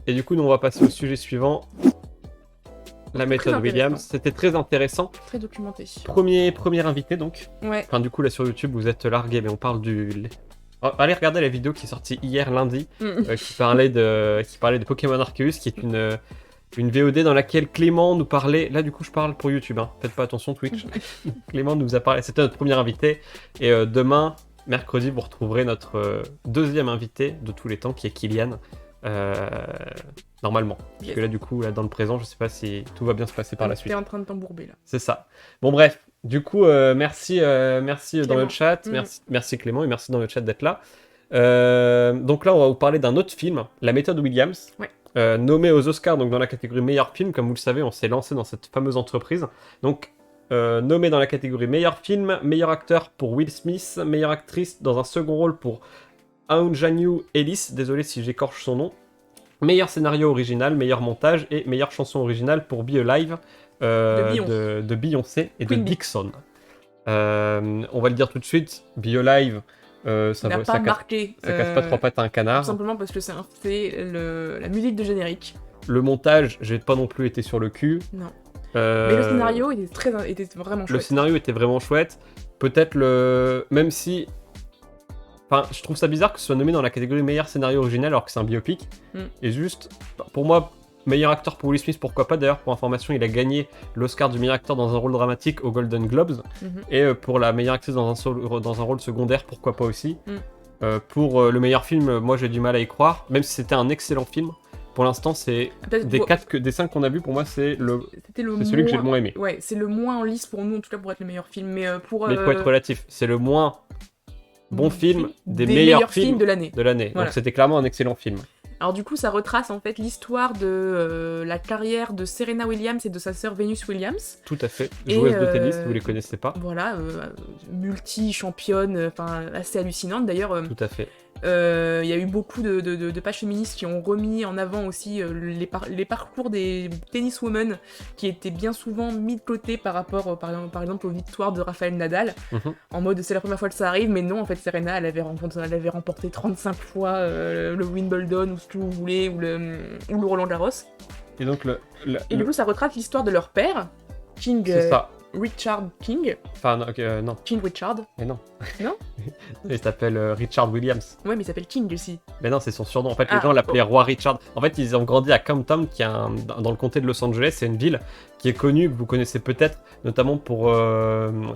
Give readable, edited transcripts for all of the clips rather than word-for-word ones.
Et du coup, nous, on va passer au sujet suivant. La méthode Williams. C'était très intéressant. Très documenté. Premier invité, donc. Ouais. Enfin, du coup, là, sur YouTube, vous êtes largués, mais on parle du... Oh, allez regarder la vidéo qui est sortie hier, lundi, qui parlait de Pokémon Arceus, qui est une VOD dans laquelle Clément nous parlait... Là, du coup, je parle pour YouTube, hein. Faites pas attention, Twitch. Clément nous a parlé... C'était notre premier invité. Et demain, mercredi, vous retrouverez notre deuxième invité de tous les temps, qui est Kylian. Normalement. Parce que là, du coup, là, dans le présent, je sais pas si tout va bien se passer par la suite. T'es en train de t'embourber, là. C'est ça. Bon, bref. Du coup, merci dans le chat. Merci Clément et merci dans le chat d'être là. Donc là, on va vous parler d'un autre film, La méthode Williams. Ouais. Nommé aux Oscars, donc dans la catégorie meilleur film. Comme vous le savez, on s'est lancé dans cette fameuse entreprise. Donc, nommé dans la catégorie meilleur film, meilleur acteur pour Will Smith, meilleure actrice dans un second rôle pour Aunjanue Ellis, désolé si j'écorche son nom. Meilleur scénario original, meilleur montage et meilleure chanson originale pour Be Alive de Beyoncé et Queen de Dixon. On va le dire tout de suite, Be Alive, ça n'a pas marqué. Ça casse pas trois pattes à un canard. Tout simplement parce que c'est la musique de générique. Le montage, j'ai pas non plus été sur le cul. Non. Mais le scénario était vraiment chouette. Le scénario était vraiment chouette. Peut-être même si... Enfin, je trouve ça bizarre que ce soit nommé dans la catégorie meilleur scénario original alors que c'est un biopic. Et juste, pour moi, meilleur acteur pour Will Smith, pourquoi pas. D'ailleurs, pour information, il a gagné l'Oscar du meilleur acteur dans un rôle dramatique aux Golden Globes. Et pour la meilleure actrice dans un rôle secondaire, pourquoi pas aussi. Pour le meilleur film, moi j'ai du mal à y croire, même si c'était un excellent film. Pour l'instant, c'est des 5 qu'on a vus, pour moi, c'est celui que j'ai le moins aimé. Ouais, c'est le moins en lice pour nous, en tout cas pour être le meilleur film. Mais il faut être relatif, c'est le moins bon film des meilleurs films de l'année. Voilà. Donc c'était clairement un excellent film. Alors du coup, ça retrace en fait l'histoire de la carrière de Serena Williams et de sa sœur Venus Williams. Tout à fait. Joueuse de tennis, vous les connaissez pas. Voilà, multi-championne, enfin assez hallucinante d'ailleurs. Tout à fait. Il y a eu beaucoup de pages féministes qui ont remis en avant aussi les parcours des tenniswomen qui étaient bien souvent mis de côté par rapport par exemple aux victoires de Rafael Nadal, en mode c'est la première fois que ça arrive, mais non, en fait Serena elle avait remporté 35 fois le Wimbledon ou ce que vous voulez, ou le Roland Garros. Et donc et du coup ça retrace l'histoire de leur père, King Richard King. Enfin, non. King Richard. Mais non. Non. Il s'appelle Richard Williams. Ouais, mais il s'appelle King aussi. Mais non, c'est son surnom. En fait, les gens l'appelaient Roi Richard. En fait, ils ont grandi à Compton, qui est dans le comté de Los Angeles. C'est une ville qui est connue, que vous connaissez peut-être, notamment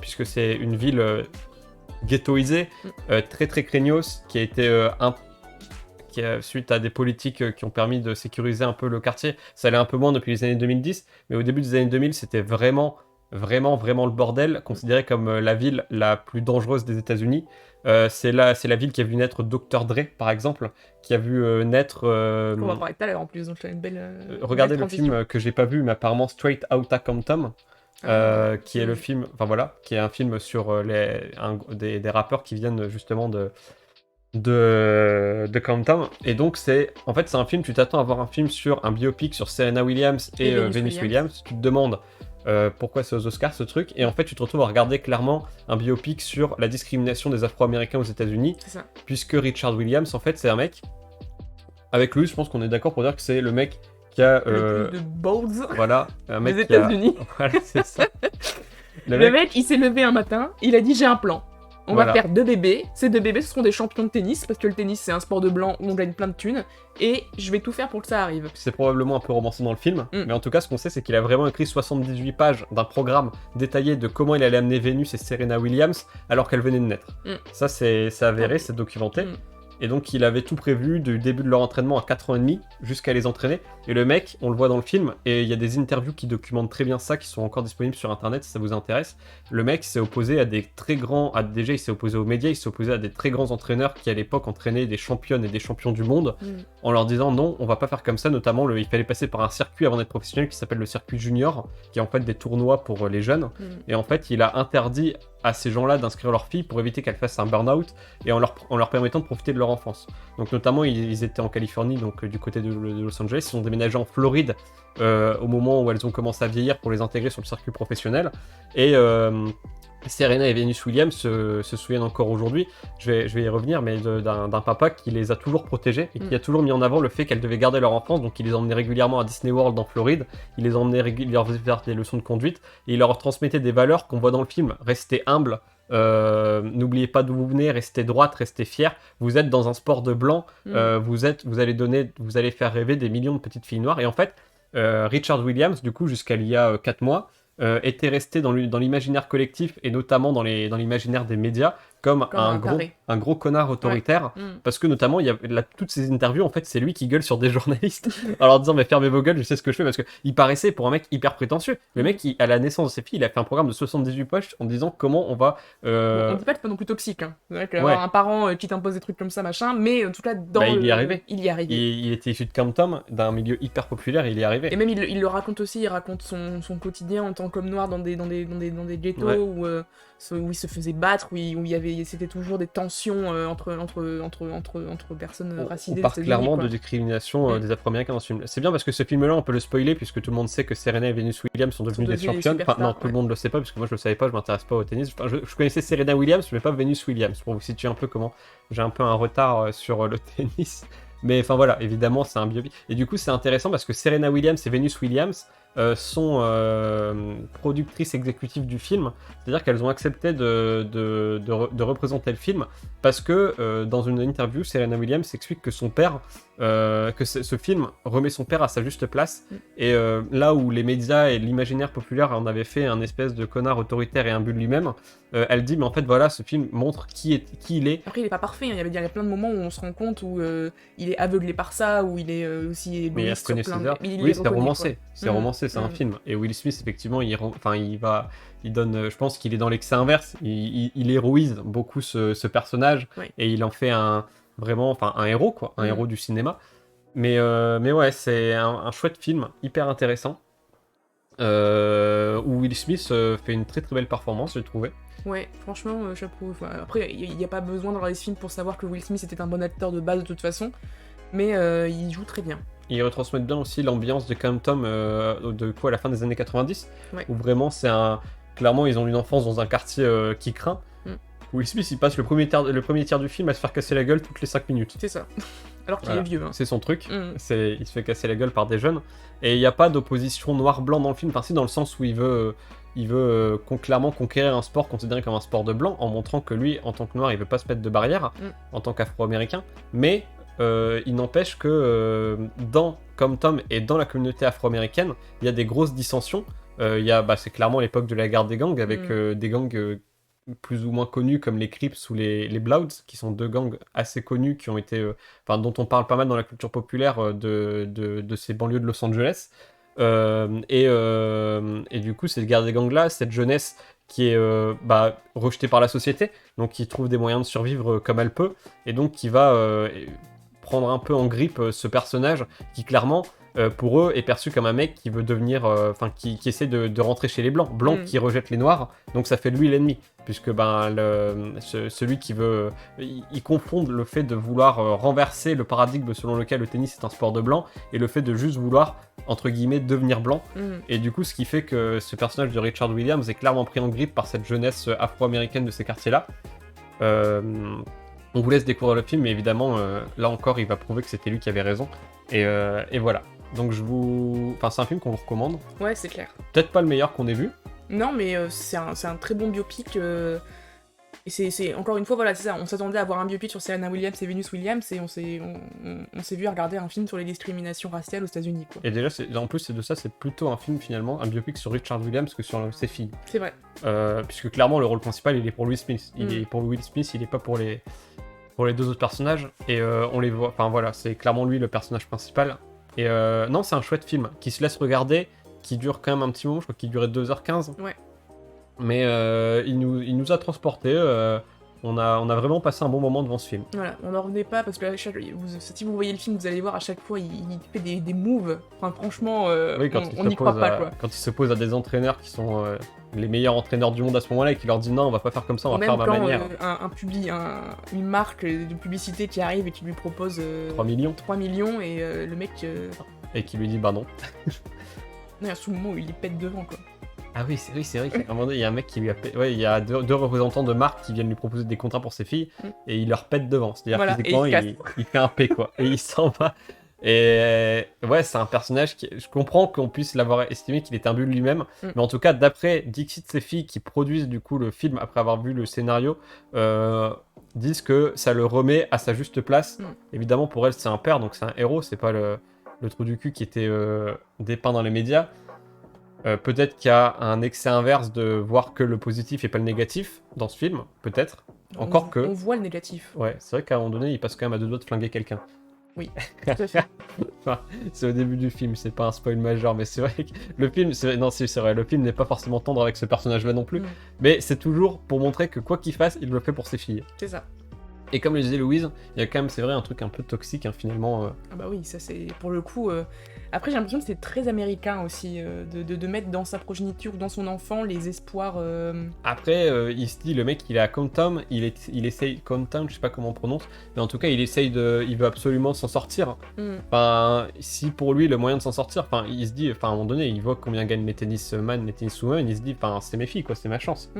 puisque c'est une ville ghettoisée, très très craignos, qui a été suite à des politiques qui ont permis de sécuriser un peu le quartier. Ça allait un peu moins depuis les années 2010, mais au début des années 2000, c'était vraiment le bordel, considéré comme la ville la plus dangereuse des États-Unis. C'est la ville qui a vu naître Dr. Dre, par exemple, qui a vu naître... On va parler tout à l'heure en plus, donc c'est une belle... regardez le film que j'ai pas vu, mais apparemment Straight Outta Compton, qui est le film... Enfin voilà, qui est un film sur des rappeurs qui viennent justement de Compton. Et donc en fait c'est un film, tu t'attends à voir un film sur un biopic sur Serena Williams et Venus Williams. Tu te demandes pourquoi c'est aux Oscars ce truc, et en fait tu te retrouves à regarder clairement un biopic sur la discrimination des Afro-Américains aux États-Unis, puisque Richard Williams en fait c'est un mec, avec lui je pense qu'on est d'accord pour dire que c'est le mec qui a le plus de balls, voilà, un mec des États-Unis. Voilà, c'est ça. Le mec il s'est levé un matin, il a dit j'ai un plan. On va faire 2 bébés. Ces 2 bébés, ce seront des champions de tennis, parce que le tennis, c'est un sport de blanc où on gagne plein de thunes. Et je vais tout faire pour que ça arrive. C'est probablement un peu romancé dans le film, mais en tout cas, ce qu'on sait, c'est qu'il a vraiment écrit 78 pages d'un programme détaillé de comment il allait amener Venus et Serena Williams alors qu'elles venaient de naître. Ça, c'est avéré, c'est documenté. Et donc, il avait tout prévu du début de leur entraînement à 4 ans et demi jusqu'à les entraîner. Et le mec, on le voit dans le film, et il y a des interviews qui documentent très bien ça, qui sont encore disponibles sur internet si ça vous intéresse. Le mec s'est opposé à des très grands... Déjà, il s'est opposé aux médias, il s'est opposé à des très grands entraîneurs qui, à l'époque, entraînaient des championnes et des champions du monde, en leur disant non, on va pas faire comme ça. Notamment, il fallait passer par un circuit avant d'être professionnel qui s'appelle le circuit junior, qui est en fait des tournois pour les jeunes. Et en fait, il a interdit à ces gens-là d'inscrire leurs filles pour éviter qu'elles fassent un burn-out et en leur permettant de profiter de leur enfance. Donc notamment, ils étaient en Californie, donc du côté de Los Angeles, ils sont déménagés en Floride au moment où elles ont commencé à vieillir pour les intégrer sur le circuit professionnel. Et Serena et Venus Williams se souviennent encore aujourd'hui, je vais y revenir, mais d'un papa qui les a toujours protégées et qui a toujours mis en avant le fait qu'elles devaient garder leur enfance, donc il les emmenait régulièrement à Disney World en Floride, il les emmenait régulièrement faire des leçons de conduite, et il leur transmettait des valeurs qu'on voit dans le film, restez humble, n'oubliez pas d'où vous venez, restez droite, restez fière, vous êtes dans un sport de blanc, vous allez faire rêver des millions de petites filles noires, et en fait, Richard Williams, du coup, jusqu'à il y a 4 mois, était resté dans l'imaginaire collectif et notamment dans l'imaginaire des médias comme un gros connard autoritaire, parce que notamment il y a toutes ces interviews, en fait c'est lui qui gueule sur des journalistes en leur disant mais fermez vos gueules, je sais ce que je fais, parce qu'il paraissait pour un mec hyper prétentieux. Le mec à la naissance de ses filles, il a fait un programme de 78 pages en disant comment on va on dit pas que c'est pas non plus toxique, hein. C'est vrai qu'avoir un parent qui t'impose des trucs comme ça machin, mais en tout cas il y est arrivé. Il était issu de Compton, d'un milieu hyper populaire, il y est arrivé. Et même il le raconte aussi, il raconte son quotidien en tant qu'homme noir dans des ghettos où il se faisait battre, où c'était toujours des tensions entre personnes racisées. On parle clairement de discrimination des Afro-Américains dans ce film. C'est bien parce que ce film-là, on peut le spoiler puisque tout le monde sait que Serena et Venus Williams sont devenues des championnes. Enfin, non, tout le monde le sait pas parce que moi je le savais pas, je m'intéresse pas au tennis. Enfin, je connaissais Serena Williams, mais pas Venus Williams, pour vous situer un peu comment j'ai un peu un retard sur le tennis. Mais enfin voilà, évidemment c'est un biopic. Et du coup c'est intéressant parce que Serena Williams et Venus Williams sont productrices exécutives du film, c'est-à-dire qu'elles ont accepté de représenter le film parce que dans une interview, Serena Williams explique que son père, que ce film remet son père à sa juste place, et là où les médias et l'imaginaire populaire en avaient fait un espèce de connard autoritaire et imbu de lui-même, elle dit mais en fait voilà, ce film montre qui il est. Après il est pas parfait, hein. Il y a plein de moments où on se rend compte où il est aveuglé par ça, où il est aussi égoïste sur plein de... Oui, c'est romancé, c'est romancé, c'est un film. Et Will Smith effectivement il donne, je pense qu'il est dans l'excès inverse, il héroïse beaucoup ce personnage, et il en fait un héros quoi, un héros du cinéma. Mais ouais, c'est un chouette film, hyper intéressant, où Will Smith fait une très très belle performance, j'ai trouvé. Ouais, franchement, chapeau. Enfin, après, il n'y a pas besoin de regarder ce film pour savoir que Will Smith était un bon acteur de base de toute façon, mais il joue très bien. Ils retransmettent bien aussi l'ambiance de Compton de quoi à la fin des années 90, où vraiment clairement ils ont une enfance dans un quartier qui craint. Will Smith il passe le premier tiers du film à se faire casser la gueule toutes les 5 minutes. C'est ça. Alors qu'il est vieux. Hein. C'est son truc, il se fait casser la gueule par des jeunes. Et il n'y a pas d'opposition noir-blanc dans le film, enfin si, dans le sens où il veut clairement conquérir un sport considéré comme un sport de blanc, en montrant que lui, en tant que noir, il veut pas se mettre de barrière, en tant qu'afro-américain, mais il n'empêche que dans Compton et dans la communauté afro-américaine, il y a des grosses dissensions. C'est clairement l'époque de la guerre des gangs, avec des gangs plus ou moins connus comme les Crips ou les Bloods, qui sont deux gangs assez connus qui ont été, dont on parle pas mal dans la culture populaire de ces banlieues de Los Angeles. Et du coup, cette guerre des gangs-là, cette jeunesse qui est rejetée par la société, donc qui trouve des moyens de survivre comme elle peut, et donc qui va prendre un peu en grippe ce personnage qui clairement pour eux est perçu comme un mec qui veut devenir qui essaie de rentrer chez les blancs qui rejettent les noirs, donc ça fait de lui l'ennemi, puisque celui qui veut ils confondent le fait de vouloir renverser le paradigme selon lequel le tennis est un sport de blanc et le fait de juste vouloir entre guillemets devenir blanc, et du coup ce qui fait que ce personnage de Richard Williams est clairement pris en grippe par cette jeunesse afro-américaine de ces quartiers là. On vous laisse découvrir le film, mais évidemment, là encore, il va prouver que c'était lui qui avait raison. Et voilà. Donc c'est un film qu'on vous recommande. Ouais, c'est clair. Peut-être pas le meilleur qu'on ait vu. Non, mais c'est un très bon biopic. Et c'est encore une fois, voilà, c'est ça. On s'attendait à voir un biopic sur Serena Williams et Venus Williams, et on s'est vu à regarder un film sur les discriminations raciales aux États-Unis, quoi. Et déjà, en plus c'est de ça, c'est plutôt un film finalement, un biopic sur Richard Williams que sur ses filles. C'est vrai. Puisque clairement le rôle principal il est pour Will Smith. Il est pour Will Smith, il est pas pour les deux autres personnages. Et on les voit. Enfin voilà, c'est clairement lui le personnage principal. Et non, c'est un chouette film qui se laisse regarder, qui dure quand même un petit moment. Je crois qu'il durait 2h15. Ouais. Mais il nous a transportés. On a vraiment passé un bon moment devant ce film. Voilà, on n'en revenait pas parce que si vous voyez le film, vous allez voir à chaque fois, il fait des moves. Enfin, franchement, on n'y croit pas, quoi. Quand il se pose à des entraîneurs qui sont les meilleurs entraîneurs du monde à ce moment-là et qui leur dit non, on va pas faire comme ça, on va faire ma manière. Une marque de publicité qui arrive et qui lui propose 3 millions. 3 millions et le mec. et qui lui dit bah non. Il y a ce moment où il les pète devant, quoi. Ah oui, c'est vrai qu'à un moment donné, il y a un mec qui lui a ouais, il y a deux représentants de marque qui viennent lui proposer des contrats pour ses filles, et il leur pète devant. C'est-à-dire Voilà, physiquement, il fait un P, quoi. Et il s'en va. Et ouais, c'est un personnage qui... Je comprends qu'on puisse l'avoir estimé qu'il était imbu de lui-même, mais en tout cas, d'après Dixit, ses filles qui produisent du coup le film après avoir vu le scénario, disent que ça le remet à sa juste place. Évidemment, pour elle, c'est un père, donc c'est un héros, c'est pas le trou du cul qui était dépeint dans les médias. Peut-être qu'il y a un excès inverse de voir que le positif et pas le négatif dans ce film, peut-être. Encore que... On voit le négatif. Ouais, c'est vrai qu'à un moment donné, il passe quand même à 2 doigts de flinguer quelqu'un. Oui, tout à fait. Enfin, c'est au début du film, c'est pas un spoil majeur, mais c'est vrai que le film, c'est vrai, le film n'est pas forcément tendre avec ce personnage-là non plus, mais c'est toujours pour montrer que quoi qu'il fasse, il le fait pour ses filles. C'est ça. Et comme le disait Louise, il y a quand même, c'est vrai, un truc un peu toxique, hein, finalement. Ah bah oui, ça c'est pour le coup. Après, j'ai l'impression que c'est très américain aussi, de mettre dans sa progéniture ou dans son enfant les espoirs. Après, il se dit, le mec, il est à Compton, il essaye, Compton, je sais pas comment on prononce, mais en tout cas, il veut absolument s'en sortir. Enfin, si pour lui, le moyen de s'en sortir, enfin, il se dit, enfin, à un moment donné, il voit combien gagnent les tennisman, les tenniswomen, il se dit, enfin, c'est mes filles, quoi, c'est ma chance.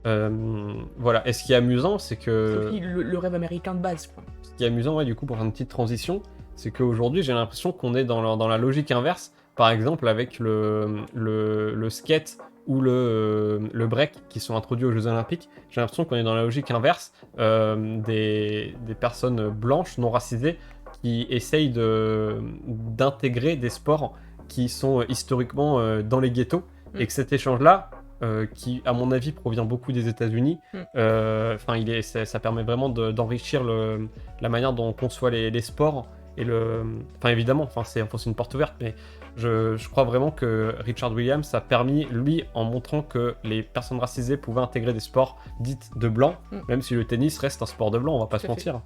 Voilà, et ce qui est amusant, c'est que... Le rêve américain de base, quoi. Ce qui est amusant, ouais, du coup, pour faire une petite transition, c'est qu'aujourd'hui, j'ai l'impression qu'on est dans la logique inverse, par exemple, avec le skate ou le break qui sont introduits aux Jeux Olympiques. J'ai l'impression qu'on est dans la logique inverse des personnes blanches, non racisées, qui essayent d'intégrer des sports qui sont historiquement dans les ghettos, et que cet échange-là, qui, à mon avis, provient beaucoup des États-Unis. Ça permet vraiment d'enrichir la manière dont on conçoit les sports. Enfin, évidemment, c'est une porte ouverte, mais je crois vraiment que Richard Williams a permis, lui, en montrant que les personnes racisées pouvaient intégrer des sports dits de blancs, même si le tennis reste un sport de blanc, on va pas se mentir.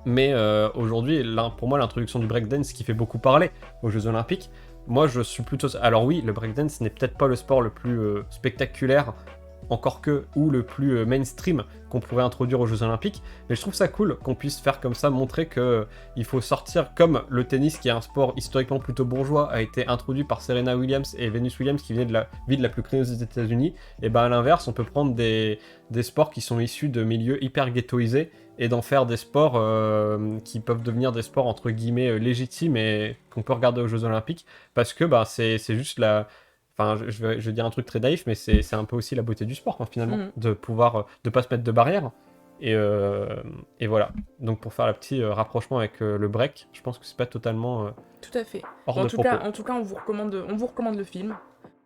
Mais aujourd'hui, pour moi, l'introduction du breakdance qui fait beaucoup parler aux Jeux Olympiques, moi, je suis plutôt... Alors oui, le breakdance n'est peut-être pas le sport le plus spectaculaire, encore que, ou le plus mainstream qu'on pourrait introduire aux Jeux Olympiques, mais je trouve ça cool qu'on puisse faire comme ça, montrer que il faut sortir, comme le tennis, qui est un sport historiquement plutôt bourgeois, a été introduit par Serena Williams et Venus Williams, qui venaient de la ville la plus craigneuse des États-Unis, et ben à l'inverse, on peut prendre des sports qui sont issus de milieux hyper ghettoisés, et d'en faire des sports qui peuvent devenir des sports entre guillemets légitimes et qu'on peut regarder aux Jeux Olympiques, parce que bah, c'est juste la... Enfin, je vais dire un truc très naïf, mais c'est un peu aussi la beauté du sport, hein, finalement, de pouvoir, de pas se mettre de barrières. Et voilà. Donc pour faire le petit rapprochement avec le break, je pense que c'est pas totalement tout à fait. hors de propos. En tout cas, on vous recommande le film. De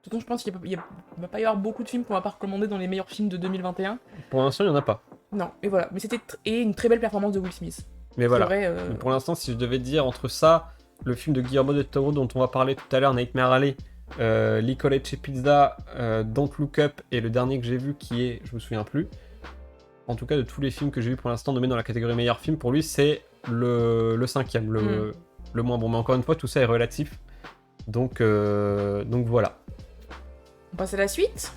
toute façon, je pense qu'il va pas y avoir beaucoup de films qu'on va pas recommander dans les meilleurs films de 2021. Pour l'instant, il y en a pas. Non, et voilà. Mais c'était une très belle performance de Will Smith. Mais voilà. Pour l'instant, si je devais dire entre ça, le film de Guillermo del Toro dont on va parler tout à l'heure, Nightmare Alley, Licorice Pizza, Don't Look Up, et le dernier que j'ai vu qui est, je me souviens plus. En tout cas, de tous les films que j'ai vus pour l'instant nommés dans la catégorie meilleur film, pour lui, c'est le cinquième, le moins bon. Mais encore une fois, tout ça est relatif. Donc voilà. On passe à la suite.